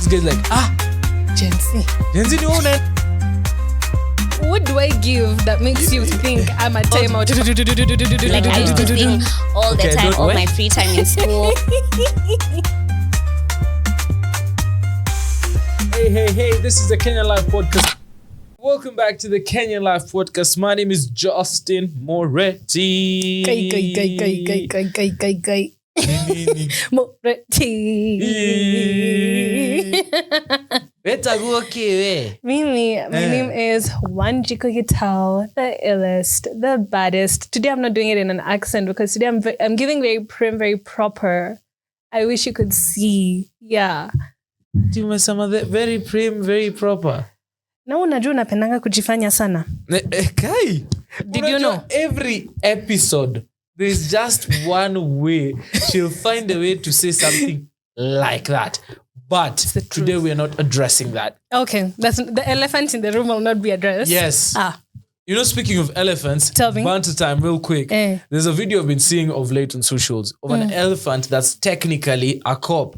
This guy's like, Gen Z. Gen Z, What do I give that makes you think I'm a timeout? Like I used to think all the time, all my free time in school. Hey, this is the Kenyan Life Podcast. Welcome back to the Kenyan Life Podcast. My name is Justin Mureti. Mimi, my name is Wanjiku Gitau, the illest, the baddest. Today I'm not doing it in an accent because today I'm giving very prim, very proper. I wish you could see. Yeah. Very prim, very proper. Na unajua unapendanga kujifanya sana. Kai. Did you know? Every episode, there's just one way. She'll find a way to say something like that. But today we are not addressing that. Okay. That's the elephant in the room will not be addressed. Yes. You know, speaking of elephants, Tell me. banter time real quick. There's a video I've been seeing of late on socials of an elephant that's technically a cop.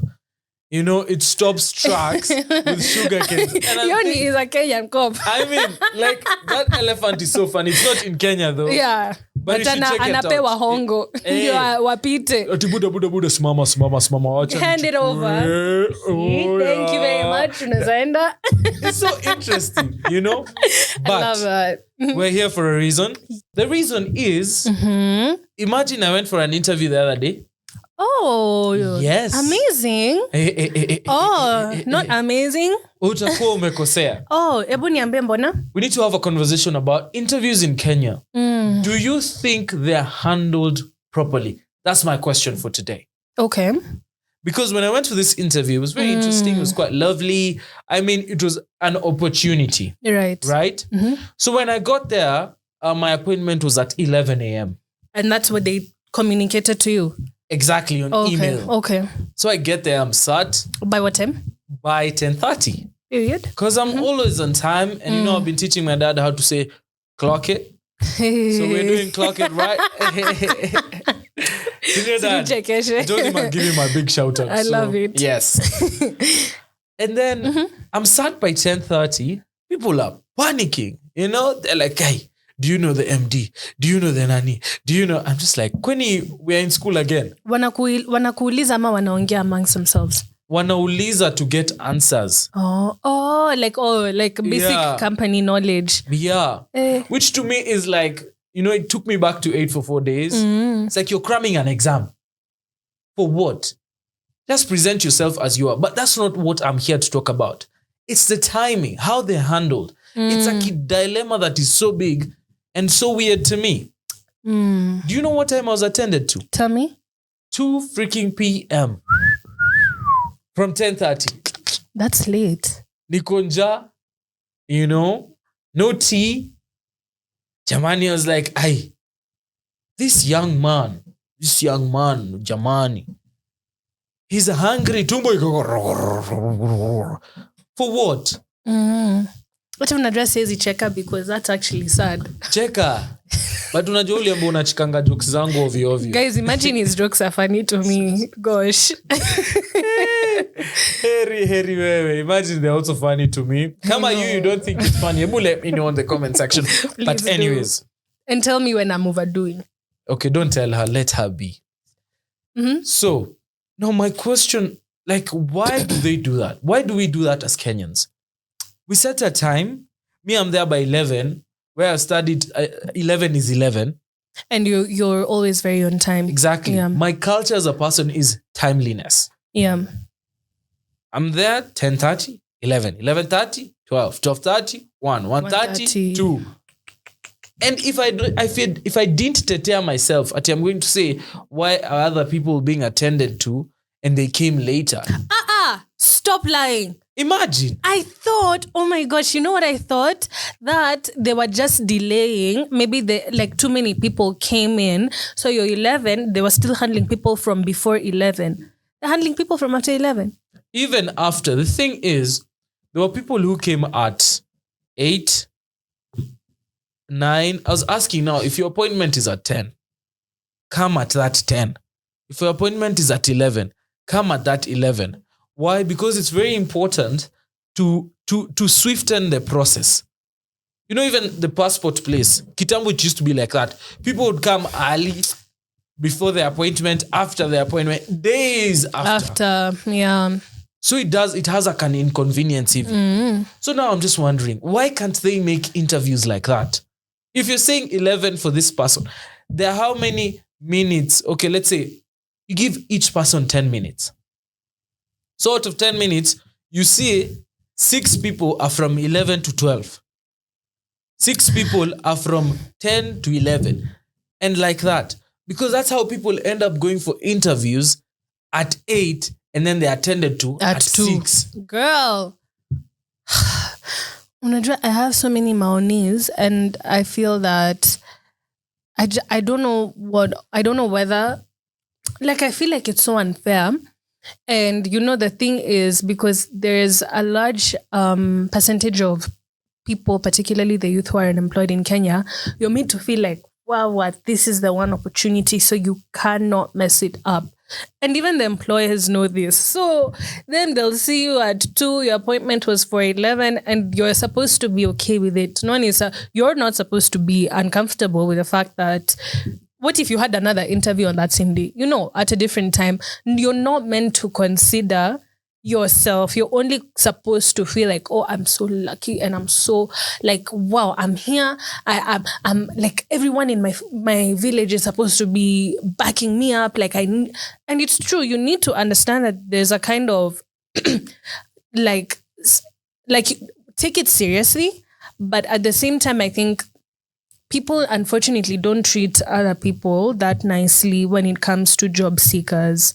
You know, it stops tracks with sugar canes. Yoni is a Kenyan cop. I mean, like, that elephant is so funny. It's not in Kenya, though. Yeah. But you should check it out. Anapewa hongo. Ndio wapite. Buda, smama. Hand it over. Thank you very much. Unazaenda. It's so interesting, you know? But I love that. We're here for a reason. The reason is, imagine I went for an interview the other day. Oh, yes. Amazing. Not amazing. Utakuwa umekosea. Ebu niambie mbona? We need to have a conversation about interviews in Kenya. Do you think they're handled properly? That's my question for today. Okay. Because when I went for this interview, it was very interesting. It was quite lovely. I mean, it was an opportunity. Right. Right? So when I got there, my appointment was at 11 a.m. And that's what they communicated to you? Exactly, on email. Okay. So I get there, I'm sat. By what time? By 10:30. Period. Because I'm always on time. And you know, I've been teaching my dad how to say, clock it. So we're doing clock it, right? Senior dad. I told him I'd give him a big shout out. I love it. Yes. And then I'm sat by 10:30. People are panicking. You know, they're like, hey, do you know the MD? Do you know the nani? Do you know? I'm just like, Kweni, we're in school again. Wanakuuliza ama wanaongea amongst themselves? Wanauliza to get answers. Like basic company knowledge. Yeah. Which to me is like, you know, it took me back to 8 for 4 days. It's like you're cramming an exam. For what? Just present yourself as you are. But that's not what I'm here to talk about. It's the timing, how they're handled. It's a dilemma that is so big and so weird to me. Do you know what time I was attended to? Tell me. 2 freaking p.m. From 10:30. That's late. Nikonja, you know, no tea. Jamani was like, ay, this young man, Jamani, he's hungry. Tumbo. For what? What if unajua says cheka because that's actually sad. Cheka. But unajua ule ambao unachikanga jokes zangu ovyo. Guys, imagine his jokes are funny to me. Gosh. Heri wewe. Imagine they're also funny to me. Kama you don't think it's funny, ebu let me know in the comment section. But anyways. And tell me when I'm overdoing. Okay, don't tell her. Let her be. So, now my question, like, why do they do that? Why do we do that as Kenyans? We set a time. Me, I'm there by 11. Where I studied, 11 is 11. And you're always very on time. Exactly. Yeah. My culture as a person is timeliness. Yeah. I'm there 10:30, 11, 11:30, 12, 12:30, 1:30, 2. And if I didn't prepare myself, I'm going to say, why are other people being attended to and they came later? Stop lying. Imagine. I thought, oh my gosh, you know what I thought? That they were just delaying. Maybe too many people came in. So you're 11, they were still handling people from before 11. They're handling people from after 11. Even after. The thing is, there were people who came at 8, 9. I was asking now, if your appointment is at 10, come at that 10. If your appointment is at 11, come at that 11. Why? Because it's very important to swiftен the process. You know, even the passport place, kitambo, it used to be like that. People would come early before the appointment, after the appointment, days after. Yeah. So it has like an inconvenience even. So now I'm just wondering, why can't they make interviews like that? If you're saying 11 for this person, there are how many minutes? Okay, let's say you give each person 10 minutes. So out of 10 minutes, you see 6 people are from 11 to 12. 6 people are from 10 to 11. And like that. Because that's how people end up going for interviews at 8 and then they attended to at 6. Girl. I have so many maonis and I feel that I don't know whether, like, I feel like it's so unfair. And you know, the thing is, because there's a large percentage of people, particularly the youth who are unemployed in Kenya, you're made to feel like, wow, this is the one opportunity, so you cannot mess it up. And even the employers know this. So then they'll see you at 2, your appointment was for 11, and you're supposed to be okay with it. You're not supposed to be uncomfortable with the fact that, what if you had another interview on that same day? You know, at a different time. You're not meant to consider yourself. You're only supposed to feel like, oh, I'm so lucky and I'm so like, wow, I'm here. I'm like, everyone in my village is supposed to be backing me up. And it's true. You need to understand that there's a kind of like take it seriously. But at the same time, I think people unfortunately don't treat other people that nicely when it comes to job seekers.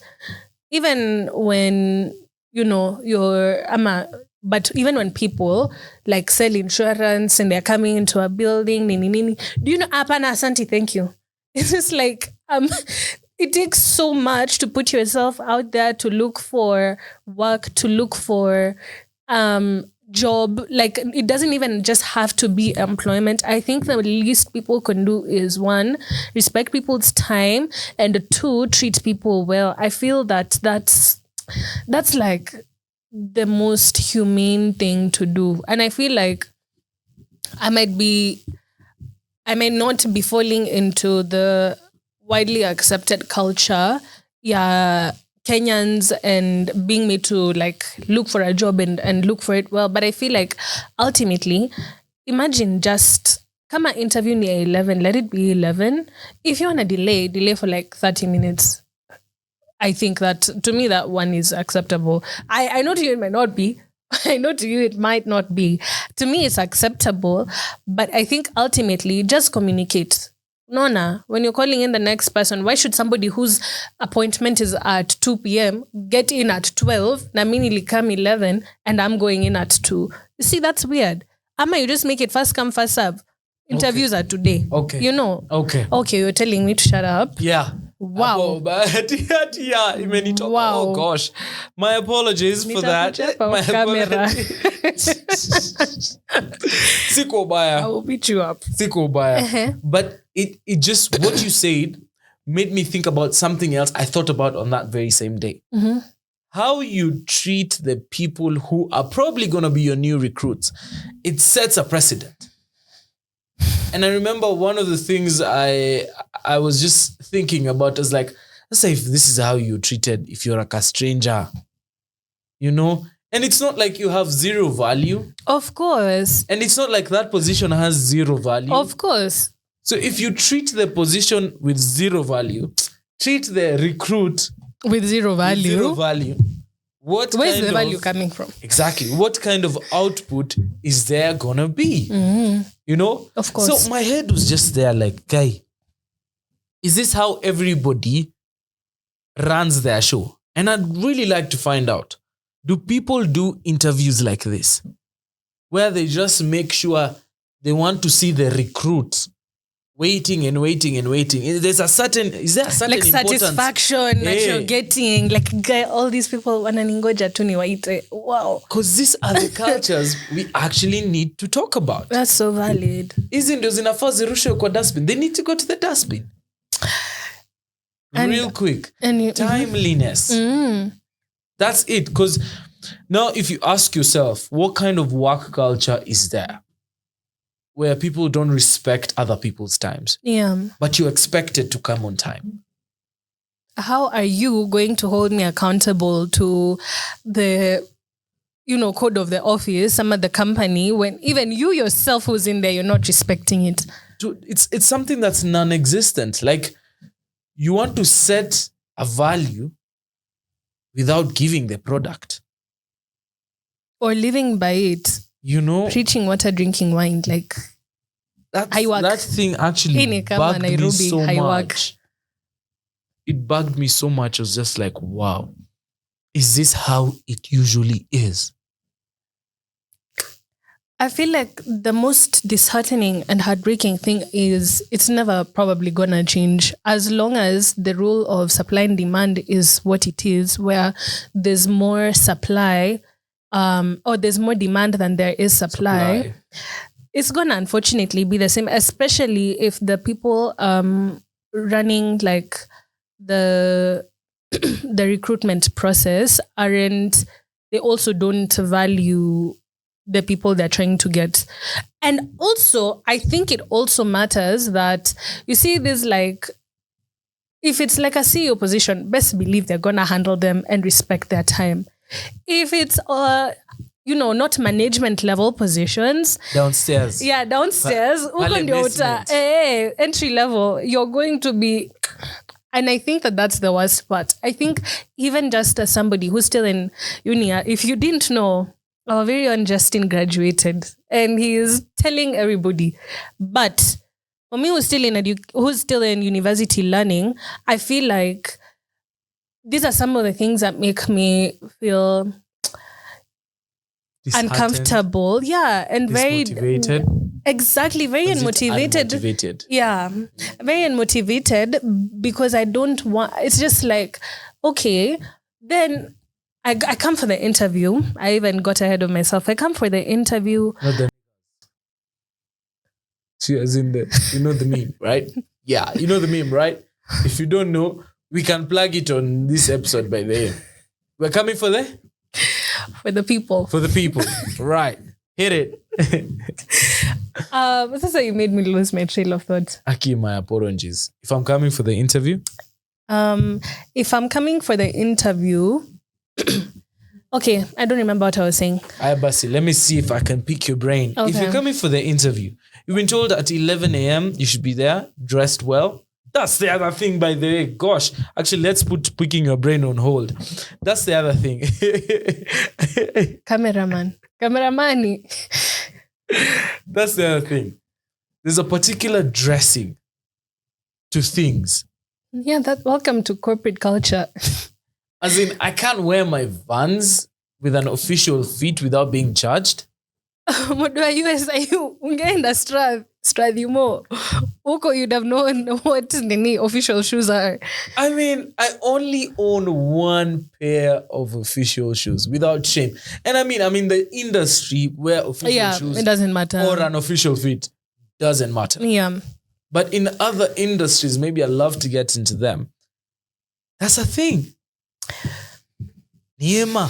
Even when, you know, but even when people like sell insurance and they're coming into a building, do you know, apana asante, thank you. It's just like, it takes so much to put yourself out there, to look for work, to look for job. Like, it doesn't even just have to be employment. I think the least people can do is 1, respect people's time, and 2, treat people well. I feel that that's like the most humane thing to do. And I feel like I might not be falling into the widely accepted culture, Kenyans, and being made to like look for a job and look for it well. But I feel like ultimately, imagine just come and interview near 11, let it be 11. If you want to delay for like 30 minutes. I think that, to me, that one is acceptable. I know to you it might not be. I know to you it might not be. To me, it's acceptable. But I think ultimately, just communicate. Nona, when you're calling in the next person, why should somebody whose appointment is at 2 p.m. get in at 12, na mimi nilikam 11, and I'm going in at 2? You see, that's weird. Ama, you just make it first come, first serve. Interviews are today. Okay. You know? Okay, you're telling me to shut up? Yeah. Wow. Wow. Oh gosh. My apologies for that. My Siko baya. I will beat you up. Siko baya. But it just, what you said made me think about something else I thought about on that very same day. Mm-hmm. How you treat the people who are probably going to be your new recruits. It sets a precedent. And I remember one of the things I was just thinking about is like, let's say if this is how you treated if you're like a stranger, you know? And it's not like you have zero value. Of course. And it's not like that position has zero value. Of course. So if you treat the position with zero value, treat the recruit with zero value. Where's the value coming from? Exactly. What kind of output is there gonna be? Mm-hmm. You know? Of course. So my head was just there like, guy, is this how everybody runs their show? And I'd really like to find out, do people do interviews like this? Where they just make sure they want to see the recruits waiting and waiting and waiting. Is there a certain like satisfaction that you're getting? Like, guy, all these people wananingoja tu niwaite. Wow. Because these are the cultures we actually need to talk about. That's so valid. Hizi ndio zinafaa zirushwe kwa dustbin. They need to go to the dustbin. Real quick. Timeliness. That's it. Because now if you ask yourself, what kind of work culture is there where people don't respect other people's times? Yeah. But you're expected to come on time. How are you going to hold me accountable to the, code of the office, some of the company, when even you yourself who's in there, you're not respecting it? Dude, it's something that's non-existent. Like, you want to set a value without giving the product. Or living by it. Preaching water, drinking wine. Like, that thing actually bugged me so much. It bugged me so much. I was just like, wow, is this how it usually is? I feel like the most disheartening and heartbreaking thing is it's never probably going to change as long as the rule of supply and demand is what it is, where there's more supply or there's more demand than there is supply. It's going to unfortunately be the same, especially if the people running like the recruitment process they also don't value the people they're trying to get. And also, I think it also matters that, you see, there's like, if it's like a CEO position, best believe they're going to handle them and respect their time. If it's, not management level positions. Downstairs. Yeah, downstairs. Entry level, you're going to be... And I think that's the worst part. I think even just as somebody who's still in uni, if you didn't know, our very own Justin graduated and he is telling everybody. But for me, who's still in university learning, I feel like these are some of the things that make me feel uncomfortable. Yeah. And very motivated. Exactly. Very unmotivated. Yeah. Very unmotivated because I don't want, it's just like, okay, then I come for the interview. I even got ahead of myself. I come for the interview. See, as in the meme, right? Yeah, you know the meme, right? If you don't know, we can plug it on this episode by the way. We're coming for the people. For the people. Right. Hit it. That's how you made me lose my trail of thought. Aki, my apologies. If I'm coming for the interview? If I'm coming for the interview... Okay, I don't remember what I was saying. Basi, let me see if I can pick your brain. Okay. If you're coming for the interview, you've been told at 11 a.m. you should be there, dressed well. That's the other thing, by the way. Gosh, actually, let's put picking your brain on hold. That's the other thing. Cameramani. That's the other thing. There's a particular dressing to things. Yeah, welcome to corporate culture. As in, I can't wear my Vans with an official fit without being judged. Ungeenda Strathimo. Uko, you'd have known what the official shoes are. I mean, I only own one pair of official shoes without shame. And I mean the industry where official shoes it doesn't matter. Or an official fit doesn't matter. Yeah. But in other industries, maybe I'd love to get into them. That's a thing. Niema,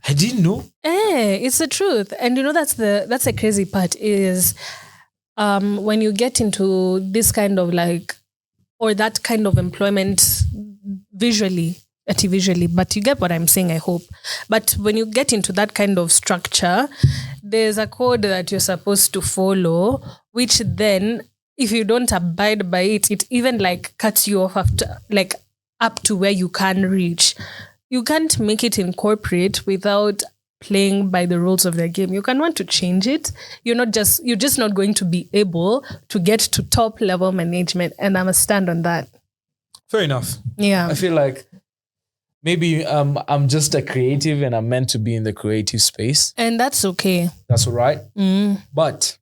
I didn't know. It's the truth. And that's the crazy part is when you get into this kind of or that kind of employment visually, but you get what I'm saying, I hope. But when you get into that kind of structure, there's a code that you're supposed to follow, which then if you don't abide by it, it even cuts you off after up to where you can reach. You can't make it in corporate without playing by the rules of the game. You can want to change it. You're just not going to be able to get to top level management. And I'm a stand on that. Fair enough. Yeah. I feel like maybe I'm just a creative and I'm meant to be in the creative space. And that's okay. That's all right. But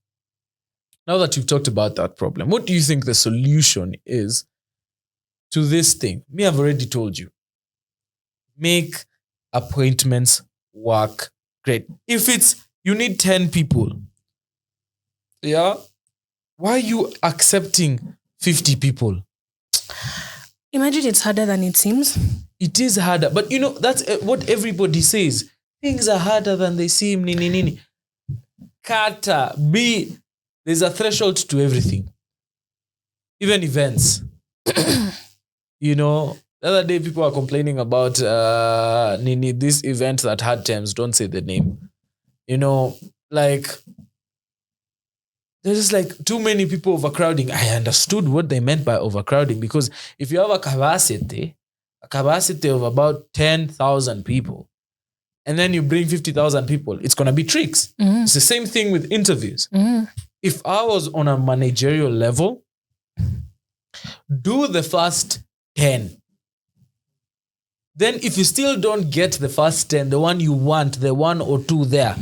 now that you've talked about that problem, what do you think the solution is to this thing? Me, I've already told you. Make appointments work great. If you need 10 people, yeah, why are you accepting 50 people? Imagine it's harder than it seems. It is harder. But that's what everybody says. Things are harder than they seem. Nini. Kata. There's a threshold to everything. Even events. The other day people are complaining about this event that had terms. Don't say the name. There's just too many people overcrowding. I understood what they meant by overcrowding, because if you have a capacity of about 10,000 people, and then you bring 50,000 people, it's going to be tricks. Mm. It's the same thing with interviews. Mm. If I was on a managerial level, do the first 10. Then if you still don't get the first 10, the one you want, the 1 or 2 there,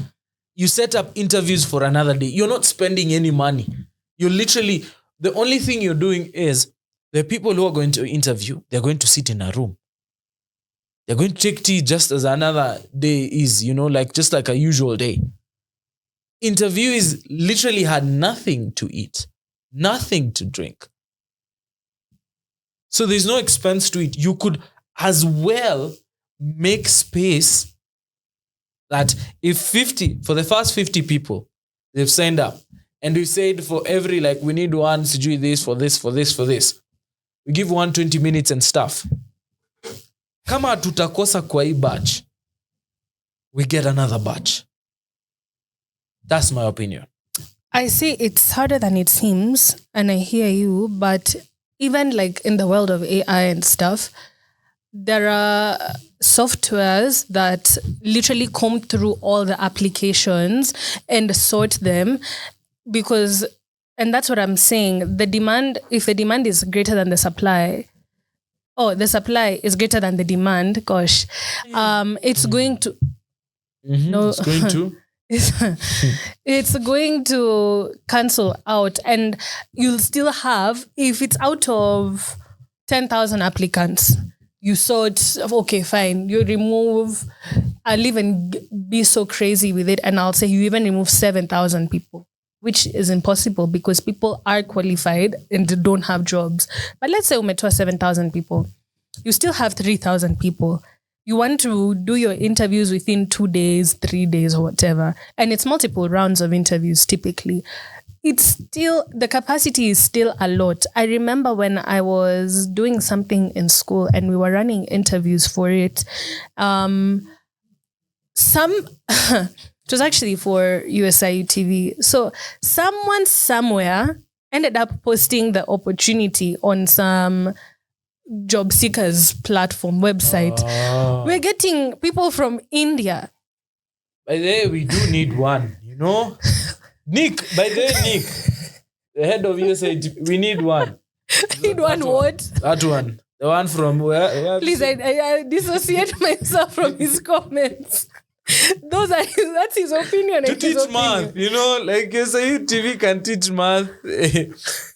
you set up interviews for another day. You're not spending any money. You're literally, the only thing you're doing is the people who are going to interview, they're going to sit in a room. They're going to take tea just as another day is, just like a usual day. Interviewees literally had nothing to eat, nothing to drink. So there's no expense to it. You could as well make space that if for the first 50 people, they've signed up, and we said for every, we need one to do this, for this. We give 120 minutes and stuff. Kama tutakosa kwa hii batch, we get another batch. That's my opinion. I see it's harder than it seems, and I hear you, but even in the world of AI and stuff, there are softwares that literally comb through all the applications and sort them, and that's what I'm saying. If the demand is greater than the supply, the supply is greater than the demand, gosh, it's going to... Mm-hmm. No, it's going to... it's going to cancel out, and you'll still have, if it's out of 10,000 applicants, you sort, okay, fine, you remove, I'll even be so crazy with it, and I'll say you even remove 7,000 people, which is impossible because people are qualified and don't have jobs. But let's say umetoa 7,000 people, you still have 3,000 people. You want to do your interviews within 2 days, 3 days, or whatever. And it's multiple rounds of interviews typically. It's still, the capacity is still a lot. I remember when I was doing something in school and we were running interviews for it. It was actually for USIU TV. So someone somewhere ended up posting the opportunity on some job seekers platform website. We're getting people from India. By the way, we do need one, Nick, the head of USA, we need one. Need one what? That one. The one from where? Please, I dissociate myself from his comments. That's his opinion. To teach math, USA TV can teach math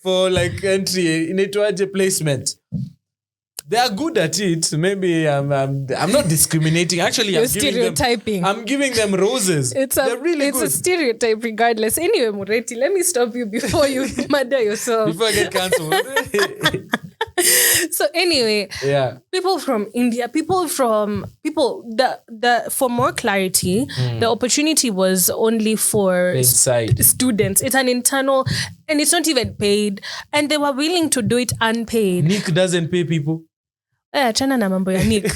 for entry in a placement. They are good at it. Maybe I'm not discriminating. Actually, You're stereotyping. I'm giving them roses. They're really good. It's a stereotype regardless. Anyway, Mureti, let me stop you before you murder yourself. Before I get cancelled. So anyway, yeah. People from India, for more clarity, the opportunity was only for students. It's an internal, and it's not even paid. And they were willing to do it unpaid. Nick doesn't pay people. Chana na mambo ya Nick.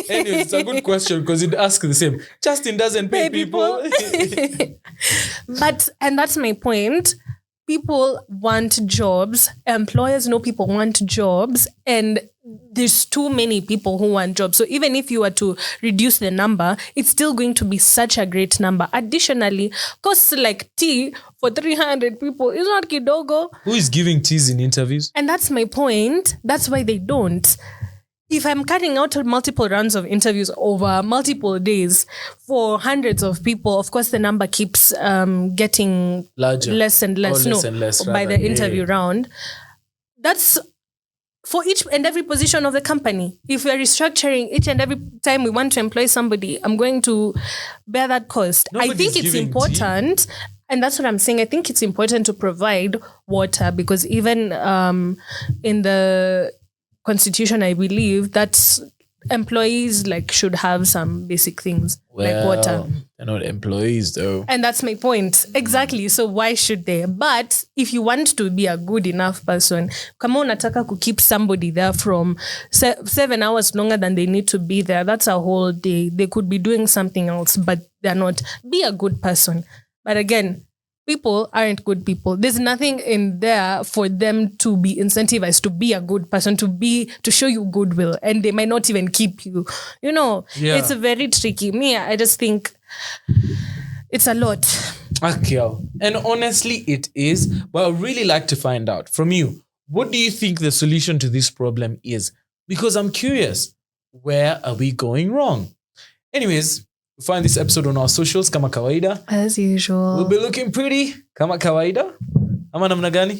Anyway, it's a good question because it asks the same. Justin doesn't pay people. And that's my point. People want jobs. Employers know people want jobs, and there's too many people who want jobs. So even if you were to reduce the number, it's still going to be such a great number. Additionally, costs like tea for 300 people is not kidogo. Who is giving teas in interviews? And that's my point. That's why they don't. If I'm cutting out multiple rounds of interviews over multiple days for hundreds of people, of course the number keeps getting larger, less and less. By the interview round. That's for each and every position of the company. If we're restructuring each and every time we want to employ somebody, I'm going to bear that cost. I think it's important. And that's what I'm saying. I think it's important to provide water because even in the constitution, I believe that employees like should have some basic things like water. They're not employees though. And that's my point. Exactly. So why should they? But if you want to be a good enough person, kama unataka to keep somebody there from 7 hours longer than they need to be there, that's a whole day. They could be doing something else, but they're not. Be a good person. But again, people aren't good people. There's nothing in there for them to be incentivized to be a good person, to show you goodwill, and they might not even keep you. It's a very tricky. I just think it's a lot. Okay. And honestly, it is. But I'd really like to find out from you, what do you think the solution to this problem is? Because I'm curious, where are we going wrong? Anyways, find this episode on our socials kama kawaida. As usual. We'll be looking pretty kama kawaida. Ama namna gani?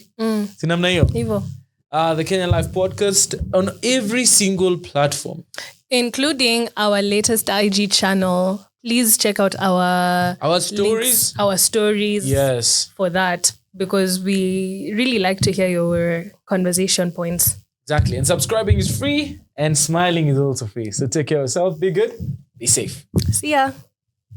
Si namna hiyo. Hivyo. The Kenyan Life Podcast on every single platform, including our latest IG channel. Please check out our stories. Our stories. Yes. For that, because we really like to hear your conversation points. Exactly. And subscribing is free and smiling is also free. So take care of yourself. Be good. Be safe. See ya.